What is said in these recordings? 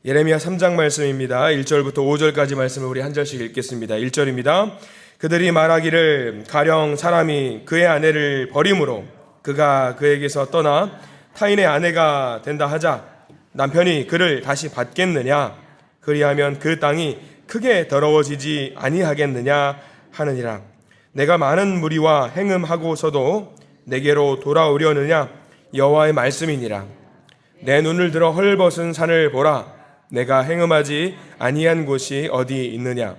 예레미야 3장 말씀입니다. 1절부터 5절까지 말씀을 우리 한 절씩 읽겠습니다. 1절입니다. 그들이 말하기를 가령 사람이 그의 아내를 버림으로 그가 그에게서 떠나 타인의 아내가 된다 하자 남편이 그를 다시 받겠느냐? 그리하면 그 땅이 크게 더러워지지 아니하겠느냐 하느니라. 내가 많은 무리와 행음하고서도 내게로 돌아오려느냐? 여호와의 말씀이니라. 내 눈을 들어 헐벗은 산을 보라. 내가 행음하지 아니한 곳이 어디 있느냐?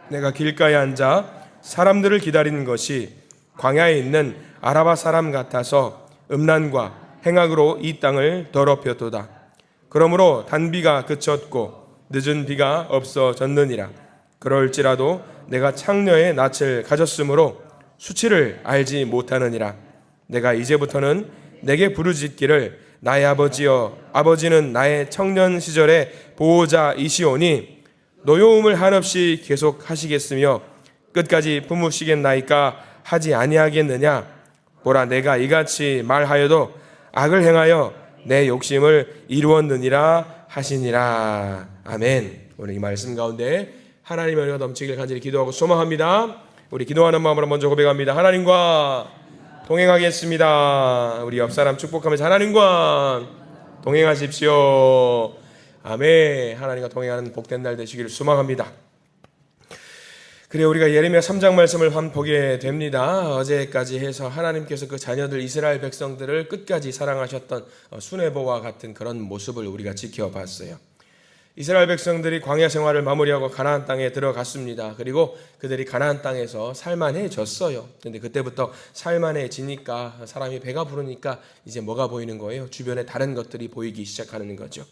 내가 길가에 앉아 사람들을 기다리는 것이 광야에 있는 아라바 사람 같아서 음란과 행악으로 이 땅을 더럽혔도다. 그러므로 단비가 그쳤고 늦은 비가 없어졌느니라. 그럴지라도 내가 창녀의 낯을 가졌으므로 수치를 알지 못하느니라. 내가 이제부터는 내게 부르짖기를 나의 아버지여, 아버지는 나의 청년 시절의 보호자이시오니 노여움을 한없이 계속 하시겠으며 끝까지 품으시겠나이까 하지 아니하겠느냐? 보라, 내가 이같이 말하여도 악을 행하여 내 욕심을 이루었느니라 하시니라. 아멘. 오늘 이 말씀 가운데 하나님의 은혜가 넘치길 간절히 기도하고 소망합니다. 우리 기도하는 마음으로 먼저 고백합니다. 하나님과 동행하겠습니다. 우리 옆 사람 축복하면서 하나님과 동행하십시오. 아멘. 하나님과 동행하는 복된 날 되시기를 소망합니다. 그래, 우리가 예레미야 3장 말씀을 한번 보게 됩니다. 어제까지 해서 하나님께서 그 자녀들 이스라엘 백성들을 끝까지 사랑하셨던 수뇌보와 같은 그런 모습을 우리가 지켜봤어요. 이스라엘 백성들이 광야 생활을 마무리하고 가나안 땅에 들어갔습니다. 그리고 그들이 가나안 땅에서 살만해졌어요. 근데 그때부터 살만해지니까 사람이 배가 부르니까 이제 뭐가 보이는 거예요? 주변에 다른 것들이 보이기 시작하는 거죠.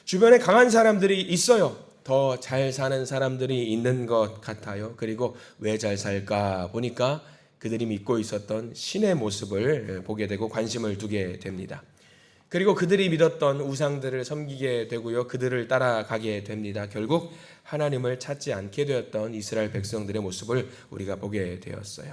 주변에 강한 사람들이 있어요. 더 잘 사는 사람들이 있는 것 같아요. 그리고 왜 잘 살까 보니까 그들이 믿고 있었던 신의 모습을 보게 되고 관심을 두게 됩니다. 그리고 그들이 믿었던 우상들을 섬기게 되고요. 그들을 따라가게 됩니다. 결국 하나님을 찾지 않게 되었던 이스라엘 백성들의 모습을 우리가 보게 되었어요.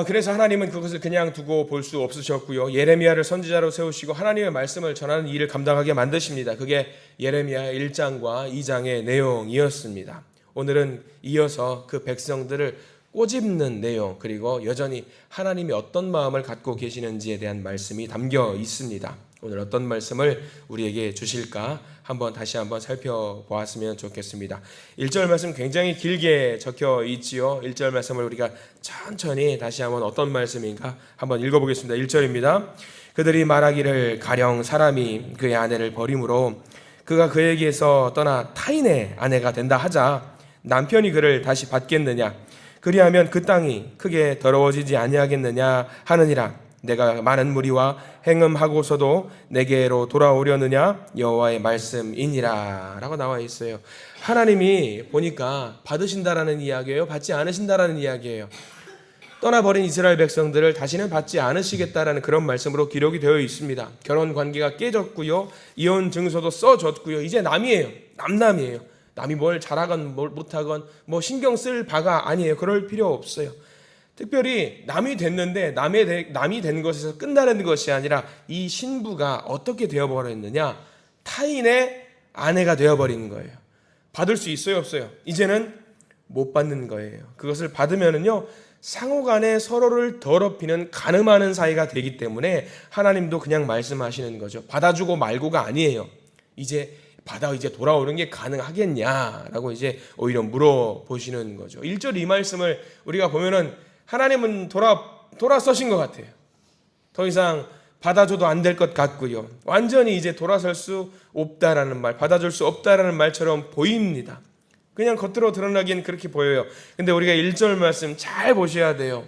그래서 하나님은 그것을 그냥 두고 볼 수 없으셨고요. 예레미야를 선지자로 세우시고 하나님의 말씀을 전하는 일을 감당하게 만드십니다. 그게 예레미야 1장과 2장의 내용이었습니다. 오늘은 이어서 그 백성들을 꼬집는 내용, 그리고 여전히 하나님이 어떤 마음을 갖고 계시는지에 대한 말씀이 담겨 있습니다. 오늘 어떤 말씀을 우리에게 주실까 다시 한번 살펴보았으면 좋겠습니다. 1절 말씀 굉장히 길게 적혀 있지요. 1절 말씀을 우리가 천천히 다시 한번 어떤 말씀인가 한번 읽어보겠습니다. 1절입니다. 그들이 말하기를 가령 사람이 그의 아내를 버림으로 그가 그에게서 떠나 타인의 아내가 된다 하자 남편이 그를 다시 받겠느냐? 그리하면 그 땅이 크게 더러워지지 아니하겠느냐 하느니라. 내가 많은 무리와 행음하고서도 내게로 돌아오려느냐? 여호와의 말씀이니라 라고 나와 있어요. 하나님이 보니까 받으신다라는 이야기예요? 받지 않으신다라는 이야기예요? 떠나버린 이스라엘 백성들을 다시는 받지 않으시겠다라는 그런 말씀으로 기록이 되어 있습니다. 결혼 관계가 깨졌고요. 이혼 증서도 써졌고요. 이제 남이에요. 남이에요. 남이 뭘 잘하건 뭘 못하건 뭐 신경 쓸 바가 아니에요. 그럴 필요 없어요. 특별히 남이 됐는데 남이 된 것에서 끝나는 것이 아니라 이 신부가 어떻게 되어버렸느냐? 타인의 아내가 되어버리는 거예요. 받을 수 있어요, 없어요? 이제는 못 받는 거예요. 그것을 받으면은요, 상호간에 서로를 더럽히는 간음하는 사이가 되기 때문에 하나님도 그냥 말씀하시는 거죠. 받아주고 말고가 아니에요. 이제 돌아오는 게 가능하겠냐라고 이제 오히려 물어보시는 거죠. 1절 이 말씀을 우리가 보면은 하나님은 돌아서신 것 같아요. 더 이상 받아줘도 안 될 것 같고요. 완전히 이제 돌아설 수 없다라는 말, 받아줄 수 없다라는 말처럼 보입니다. 그냥 겉으로 드러나기엔 그렇게 보여요. 근데 우리가 1절 말씀 잘 보셔야 돼요.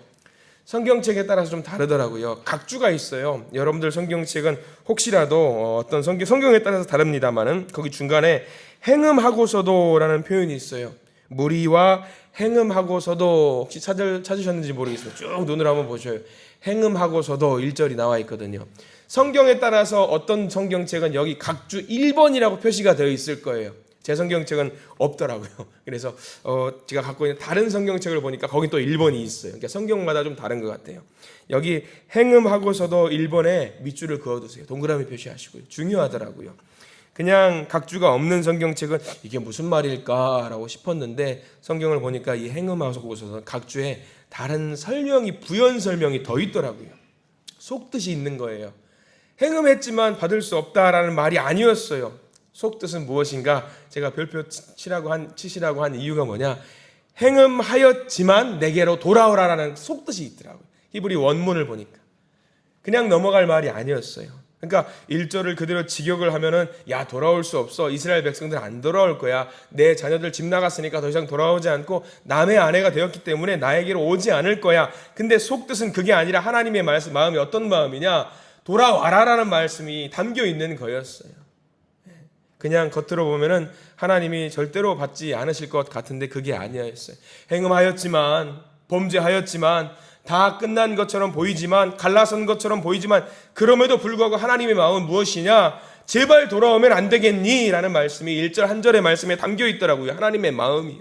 성경책에 따라서 좀 다르더라고요. 각주가 있어요. 여러분들 성경책은 혹시라도 어떤 성경에 따라서 다릅니다만은 거기 중간에 행음하고서도라는 표현이 있어요. 무리와 행음하고서도 혹시 찾으셨는지 모르겠어요. 쭉 눈을 한번 보셔요. 행음하고서도 1절이 나와 있거든요. 성경에 따라서 어떤 성경책은 여기 각주 1번이라고 표시가 되어 있을 거예요. 제 성경책은 없더라고요. 그래서 제가 갖고 있는 다른 성경책을 보니까 거기 또 1번이 있어요. 그러니까 성경마다 좀 다른 것 같아요. 여기 행음하고서도 1번에 밑줄을 그어두세요. 동그라미 표시하시고요. 중요하더라고요. 그냥 각주가 없는 성경책은 이게 무슨 말일까라고 싶었는데 성경을 보니까 이 행음하고서는 각주에 다른 설명이, 부연 설명이 더 있더라고요. 속뜻이 있는 거예요. 행음했지만 받을 수 없다라는 말이 아니었어요. 속뜻은 무엇인가? 제가 별표 치시라고 한 이유가 뭐냐? 행음하였지만 내게로 돌아오라라는 속뜻이 있더라고요. 히브리 원문을 보니까. 그냥 넘어갈 말이 아니었어요. 그러니까 1절을 그대로 직역을 하면은 야, 돌아올 수 없어. 이스라엘 백성들 안 돌아올 거야. 내 자녀들 집 나갔으니까 더 이상 돌아오지 않고 남의 아내가 되었기 때문에 나에게로 오지 않을 거야. 근데 속뜻은 그게 아니라 하나님의 말씀, 마음이 어떤 마음이냐? 돌아와라라는 말씀이 담겨 있는 거였어요. 그냥 겉으로 보면은 하나님이 절대로 받지 않으실 것 같은데 그게 아니었어요. 행음하였지만, 범죄하였지만, 다 끝난 것처럼 보이지만, 갈라선 것처럼 보이지만, 그럼에도 불구하고 하나님의 마음은 무엇이냐? 제발 돌아오면 안 되겠니? 라는 말씀이 1절 한 절의 말씀에 담겨 있더라고요. 하나님의 마음이요.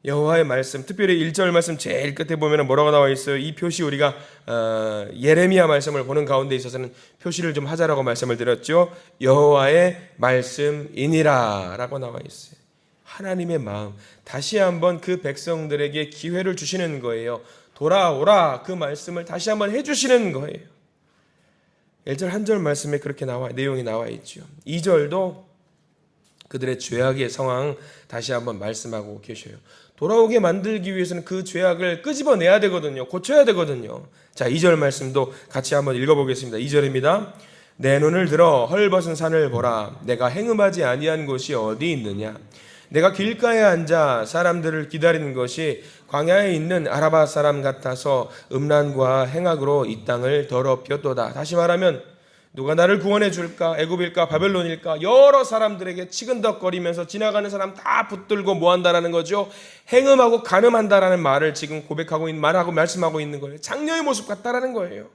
여호와의 말씀, 특별히 1절 말씀 제일 끝에 보면 뭐라고 나와 있어요? 이 표시 우리가 예레미야 말씀을 보는 가운데 있어서는 표시를 좀 하자라고 말씀을 드렸죠. 여호와의 말씀이니라 라고 나와 있어요. 하나님의 마음, 다시 한번 그 백성들에게 기회를 주시는 거예요. 돌아오라, 그 말씀을 다시 한번 해주시는 거예요. 1절 한 절 말씀에 그렇게 내용이 나와 있죠. 2절도 그들의 죄악의 상황 다시 한번 말씀하고 계셔요. 돌아오게 만들기 위해서는 그 죄악을 끄집어내야 되거든요. 고쳐야 되거든요. 자, 2절 말씀도 같이 한번 읽어보겠습니다. 2절입니다. 내 눈을 들어 헐벗은 산을 보라. 내가 행음하지 아니한 곳이 어디 있느냐. 내가 길가에 앉아 사람들을 기다리는 것이 광야에 있는 아라바 사람 같아서 음란과 행악으로 이 땅을 더럽혔도다. 다시 말하면 누가 나를 구원해 줄까? 애굽일까? 바벨론일까? 여러 사람들에게 치근덕거리면서 지나가는 사람 다 붙들고 뭐한다라는 거죠? 행음하고 간음한다라는 말을 지금 말씀하고 있는 거예요. 창녀의 모습 같다라는 거예요.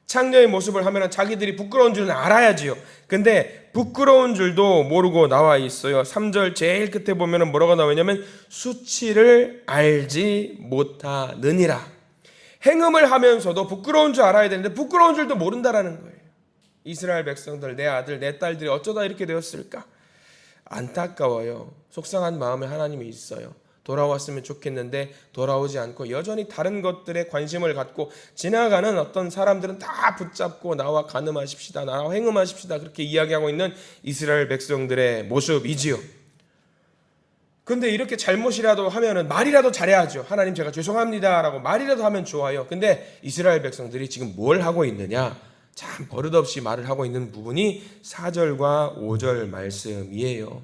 창녀의 모습을 하면 자기들이 부끄러운 줄은 알아야지요. 근데 부끄러운 줄도 모르고 나와 있어요. 3절 제일 끝에 보면 뭐라고 나와 있냐면 수치를 알지 못하느니라. 행음을 하면서도 부끄러운 줄 알아야 되는데 부끄러운 줄도 모른다라는 거예요. 이스라엘 백성들, 내 아들, 내 딸들이 어쩌다 이렇게 되었을까? 안타까워요. 속상한 마음에 하나님이 있어요. 돌아왔으면 좋겠는데 돌아오지 않고 여전히 다른 것들에 관심을 갖고 지나가는 어떤 사람들은 다 붙잡고 나와 간음하십시다, 나와 행음하십시다 그렇게 이야기하고 있는 이스라엘 백성들의 모습이지요. 근데 이렇게 잘못이라도 하면은 말이라도 잘해야죠. 하나님 제가 죄송합니다라고 말이라도 하면 좋아요. 근데 이스라엘 백성들이 지금 뭘 하고 있느냐? 참 버릇없이 말을 하고 있는 부분이 4절과 5절 말씀이에요.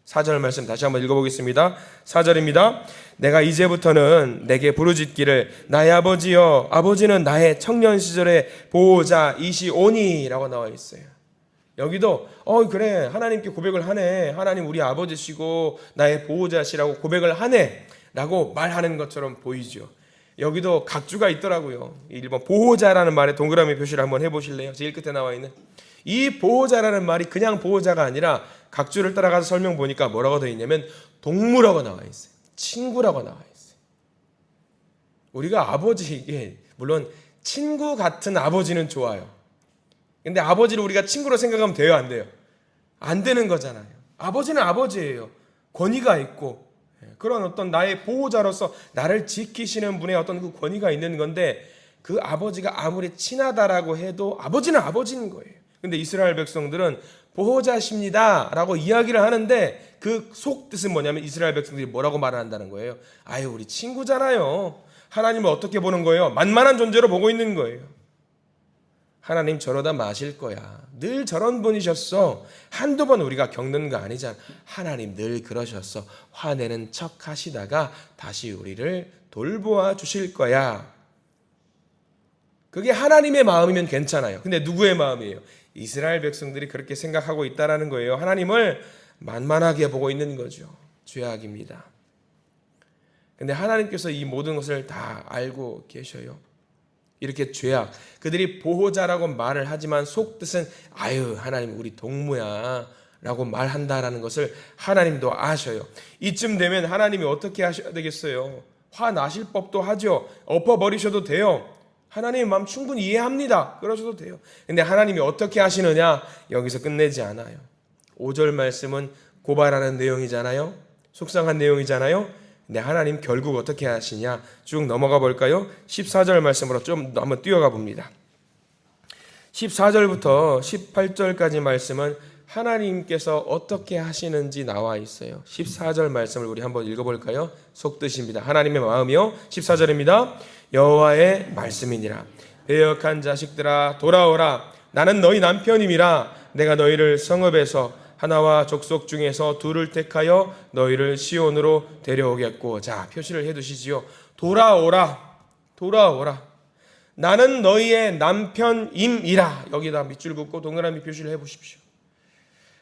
4절 말씀 다시 한번 읽어보겠습니다. 4절입니다. 내가 이제부터는 내게 부르짖기를 나의 아버지여, 아버지는 나의 청년 시절의 보호자이시오니 라고 나와 있어요. 여기도 그래, 하나님께 고백을 하네. 하나님 우리 아버지시고 나의 보호자시라고 고백을 하네 라고 말하는 것처럼 보이죠. 여기도 각주가 있더라고요. 1번 보호자라는 말에 동그라미 표시를 한번 해보실래요? 제일 끝에 나와 있는 이 보호자라는 말이 그냥 보호자가 아니라 각주를 따라가서 설명 보니까 뭐라고 되어 있냐면 동무라고 나와 있어요. 친구라고 나와 있어요. 우리가 아버지에게 물론 친구 같은 아버지는 좋아요. 근데 아버지를 우리가 친구로 생각하면 돼요, 안 돼요? 안 되는 거잖아요. 아버지는 아버지예요. 권위가 있고 그런 어떤 나의 보호자로서 나를 지키시는 분의 어떤 그 권위가 있는 건데 그 아버지가 아무리 친하다라고 해도 아버지는 아버지인 거예요. 근데 이스라엘 백성들은 보호자십니다 라고 이야기를 하는데 그 속뜻은 뭐냐면 이스라엘 백성들이 뭐라고 말을 한다는 거예요. 아유, 우리 친구잖아요. 하나님을 어떻게 보는 거예요? 만만한 존재로 보고 있는 거예요. 하나님 저러다 마실 거야. 늘 저런 분이셨어. 한두 번 우리가 겪는 거 아니잖아. 하나님 늘 그러셨어. 화내는 척 하시다가 다시 우리를 돌보아 주실 거야. 그게 하나님의 마음이면 괜찮아요. 근데 누구의 마음이에요? 이스라엘 백성들이 그렇게 생각하고 있다라는 거예요. 하나님을 만만하게 보고 있는 거죠. 죄악입니다. 근데 하나님께서 이 모든 것을 다 알고 계셔요. 이렇게 죄악, 그들이 보호자라고 말을 하지만 속뜻은 아유, 하나님 우리 동무야 라고 말한다라는 것을 하나님도 아셔요. 이쯤 되면 하나님이 어떻게 하셔야 되겠어요? 화나실 법도 하죠. 엎어버리셔도 돼요. 하나님의 마음 충분히 이해합니다. 그러셔도 돼요. 근데 하나님이 어떻게 하시느냐? 여기서 끝내지 않아요. 5절 말씀은 고발하는 내용이잖아요. 속상한 내용이잖아요. 근데 하나님 결국 어떻게 하시냐? 쭉 넘어가 볼까요? 14절 말씀으로 좀 한번 뛰어가 봅니다. 14절부터 18절까지 말씀은 하나님께서 어떻게 하시는지 나와 있어요. 14절 말씀을 우리 한번 읽어볼까요? 속뜻입니다. 하나님의 마음이요. 14절입니다. 여호와의 말씀이니라. 배역한 자식들아 돌아오라. 나는 너희 남편임이라. 내가 너희를 성읍에서 하나와 족속 중에서 둘을 택하여 너희를 시온으로 데려오겠고. 자, 표시를 해두시지요. 돌아오라. 돌아오라. 나는 너희의 남편임이라. 여기다 밑줄 긋고 동그라미 표시를 해보십시오.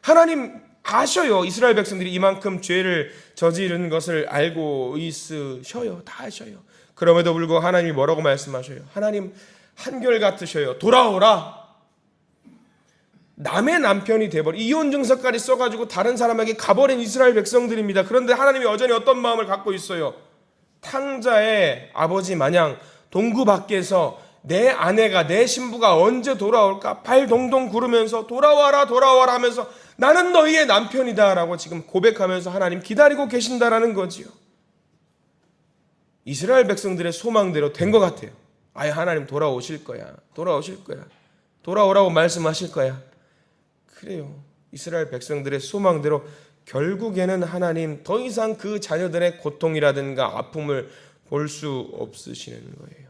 하나님 아셔요. 이스라엘 백성들이 이만큼 죄를 저지른 것을 알고 있으셔요. 다 아셔요. 그럼에도 불구하고 하나님이 뭐라고 말씀하셔요? 하나님 한결같으셔요. 돌아오라. 남의 남편이 돼버린 이혼 증서까지 써가지고 다른 사람에게 가버린 이스라엘 백성들입니다. 그런데 하나님이 여전히 어떤 마음을 갖고 있어요? 탕자의 아버지 마냥 동구 밖에서 내 아내가 내 신부가 언제 돌아올까 발 동동 구르면서 돌아와라 돌아와라 하면서 나는 너희의 남편이다 라고 지금 고백하면서 하나님 기다리고 계신다라는 거지요. 이스라엘 백성들의 소망대로 된 것 같아요. 아예 하나님 돌아오실 거야. 돌아오실 거야. 돌아오라고 말씀하실 거야. 그래요. 이스라엘 백성들의 소망대로 결국에는 하나님 더 이상 그 자녀들의 고통이라든가 아픔을 볼 수 없으시는 거예요.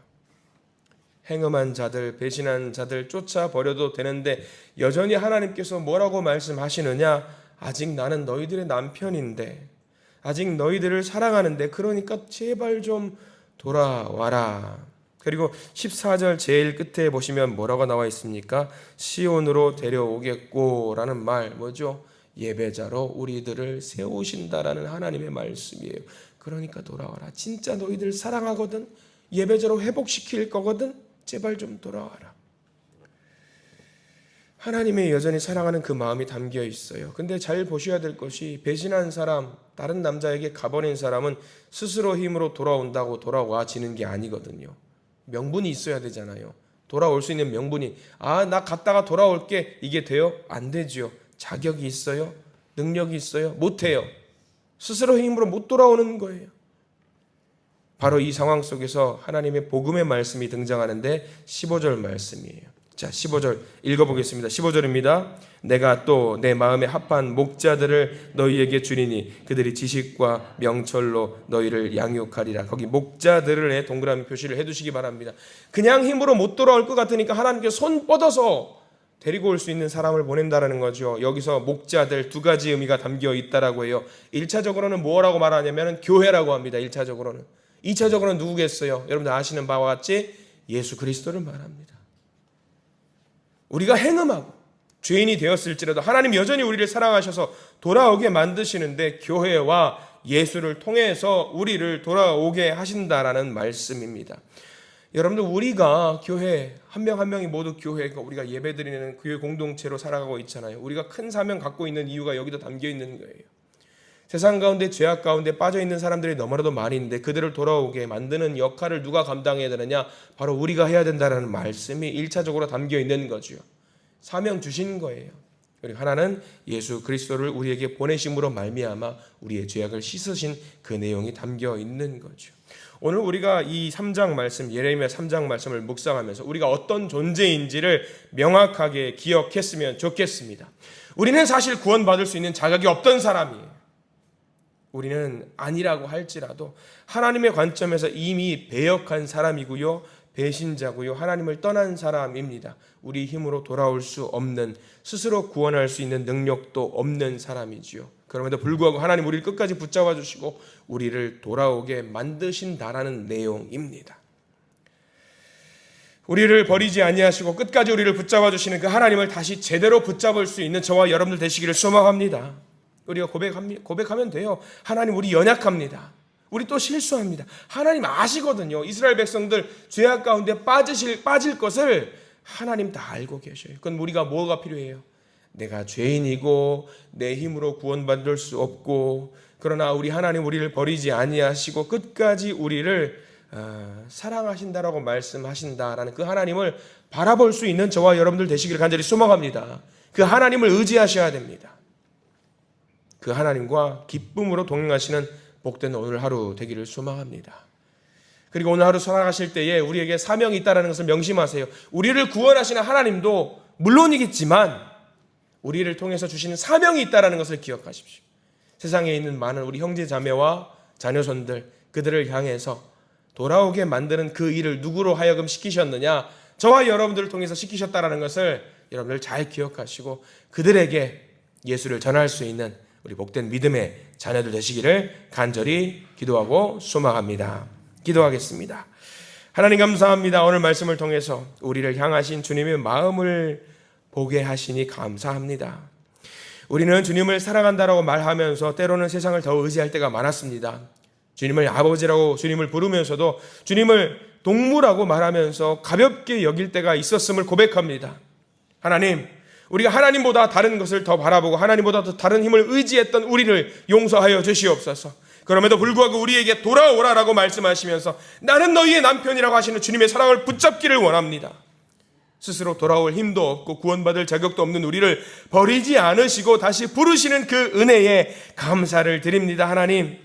행음한 자들, 배신한 자들 쫓아버려도 되는데 여전히 하나님께서 뭐라고 말씀하시느냐? 아직 나는 너희들의 남편인데, 아직 너희들을 사랑하는데, 그러니까 제발 좀 돌아와라. 그리고 14절 제일 끝에 보시면 뭐라고 나와 있습니까? 시온으로 데려오겠고 라는 말 뭐죠? 예배자로 우리들을 세우신다라는 하나님의 말씀이에요. 그러니까 돌아와라. 진짜 너희들 사랑하거든. 예배자로 회복시킬 거거든. 제발 좀 돌아와라. 하나님의 여전히 사랑하는 그 마음이 담겨 있어요. 근데 잘 보셔야 될 것이 배신한 사람, 다른 남자에게 가버린 사람은 스스로 힘으로 돌아온다고 돌아와지는 게 아니거든요. 명분이 있어야 되잖아요. 돌아올 수 있는 명분이, 나 갔다가 돌아올게, 이게 돼요? 안 되죠. 자격이 있어요? 능력이 있어요? 못해요. 스스로 힘으로 못 돌아오는 거예요. 바로 이 상황 속에서 하나님의 복음의 말씀이 등장하는데 15절 말씀이에요. 자, 15절 읽어보겠습니다. 15절입니다. 내가 또 내 마음에 합한 목자들을 너희에게 주리니 그들이 지식과 명철로 너희를 양육하리라. 거기 목자들을 동그라미 표시를 해두시기 바랍니다. 그냥 힘으로 못 돌아올 것 같으니까 하나님께서 손 뻗어서 데리고 올 수 있는 사람을 보낸다라는 거죠. 여기서 목자들 두 가지 의미가 담겨 있다라고 해요. 1차적으로는 뭐라고 말하냐면 교회라고 합니다. 1차적으로는. 2차적으로는 누구겠어요? 여러분들 아시는 바와 같이 예수 그리스도를 말합니다. 우리가 행음하고 죄인이 되었을지라도 하나님 여전히 우리를 사랑하셔서 돌아오게 만드시는데 교회와 예수를 통해서 우리를 돌아오게 하신다라는 말씀입니다. 여러분들 우리가 교회 한 명 한 명이 모두 교회가 우리가 예배드리는 교회 공동체로 살아가고 있잖아요. 우리가 큰 사명 갖고 있는 이유가 여기도 담겨 있는 거예요. 세상 가운데 죄악 가운데 빠져 있는 사람들이 너무나도 많이 있는데 그들을 돌아오게 만드는 역할을 누가 감당해야 되느냐? 바로 우리가 해야 된다는 말씀이 1차적으로 담겨 있는 거죠. 사명 주신 거예요. 그리고 하나는 예수 그리스도를 우리에게 보내심으로 말미암아 우리의 죄악을 씻으신 그 내용이 담겨 있는 거죠. 오늘 우리가 이 3장 말씀, 예레미야 3장 말씀을 묵상하면서 우리가 어떤 존재인지를 명확하게 기억했으면 좋겠습니다. 우리는 사실 구원받을 수 있는 자격이 없던 사람이에요. 우리는 아니라고 할지라도 하나님의 관점에서 이미 배역한 사람이고요, 배신자고요, 하나님을 떠난 사람입니다. 우리 힘으로 돌아올 수 없는, 스스로 구원할 수 있는 능력도 없는 사람이지요. 그럼에도 불구하고 하나님 우리를 끝까지 붙잡아 주시고 우리를 돌아오게 만드신다라는 내용입니다. 우리를 버리지 아니하시고 끝까지 우리를 붙잡아 주시는 그 하나님을 다시 제대로 붙잡을 수 있는 저와 여러분들 되시기를 소망합니다. 우리가 고백하면 돼요. 하나님 우리 연약합니다. 우리 또 실수합니다. 하나님 아시거든요. 이스라엘 백성들 죄악 가운데 빠질 것을 하나님 다 알고 계셔요. 그건 우리가 뭐가 필요해요? 내가 죄인이고 내 힘으로 구원받을 수 없고, 그러나 우리 하나님 우리를 버리지 아니하시고 끝까지 우리를 사랑하신다라고 말씀하신다라는 그 하나님을 바라볼 수 있는 저와 여러분들 되시기를 간절히 소망합니다. 그 하나님을 의지하셔야 됩니다. 그 하나님과 기쁨으로 동행하시는 복된 오늘 하루 되기를 소망합니다. 그리고 오늘 하루 살아가실 때에 우리에게 사명이 있다는 것을 명심하세요. 우리를 구원하시는 하나님도 물론이겠지만 우리를 통해서 주시는 사명이 있다는 것을 기억하십시오. 세상에 있는 많은 우리 형제 자매와 자녀손들, 그들을 향해서 돌아오게 만드는 그 일을 누구로 하여금 시키셨느냐? 저와 여러분들을 통해서 시키셨다는 것을 여러분들 잘 기억하시고 그들에게 예수를 전할 수 있는 우리 복된 믿음의 자녀들 되시기를 간절히 기도하고 소망합니다. 기도하겠습니다. 하나님 감사합니다. 오늘 말씀을 통해서 우리를 향하신 주님의 마음을 보게 하시니 감사합니다. 우리는 주님을 사랑한다라고 말하면서 때로는 세상을 더 의지할 때가 많았습니다. 주님을 아버지라고 주님을 부르면서도 주님을 동무라고 말하면서 가볍게 여길 때가 있었음을 고백합니다. 하나님, 우리가 하나님보다 다른 것을 더 바라보고 하나님보다 더 다른 힘을 의지했던 우리를 용서하여 주시옵소서. 그럼에도 불구하고 우리에게 돌아오라라고 말씀하시면서 나는 너희의 남편이라고 하시는 주님의 사랑을 붙잡기를 원합니다. 스스로 돌아올 힘도 없고 구원받을 자격도 없는 우리를 버리지 않으시고 다시 부르시는 그 은혜에 감사를 드립니다. 하나님,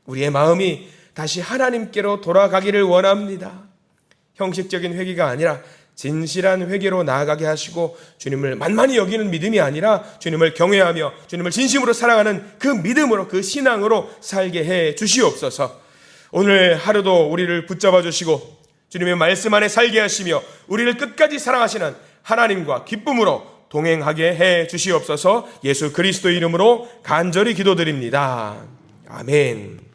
우리의 마음이 다시 하나님께로 돌아가기를 원합니다. 형식적인 회개가 아니라 진실한 회개로 나아가게 하시고 주님을 만만히 여기는 믿음이 아니라 주님을 경외하며 주님을 진심으로 사랑하는 그 믿음으로 그 신앙으로 살게 해 주시옵소서. 오늘 하루도 우리를 붙잡아 주시고 주님의 말씀 안에 살게 하시며 우리를 끝까지 사랑하시는 하나님과 기쁨으로 동행하게 해 주시옵소서. 예수 그리스도 이름으로 간절히 기도드립니다. 아멘.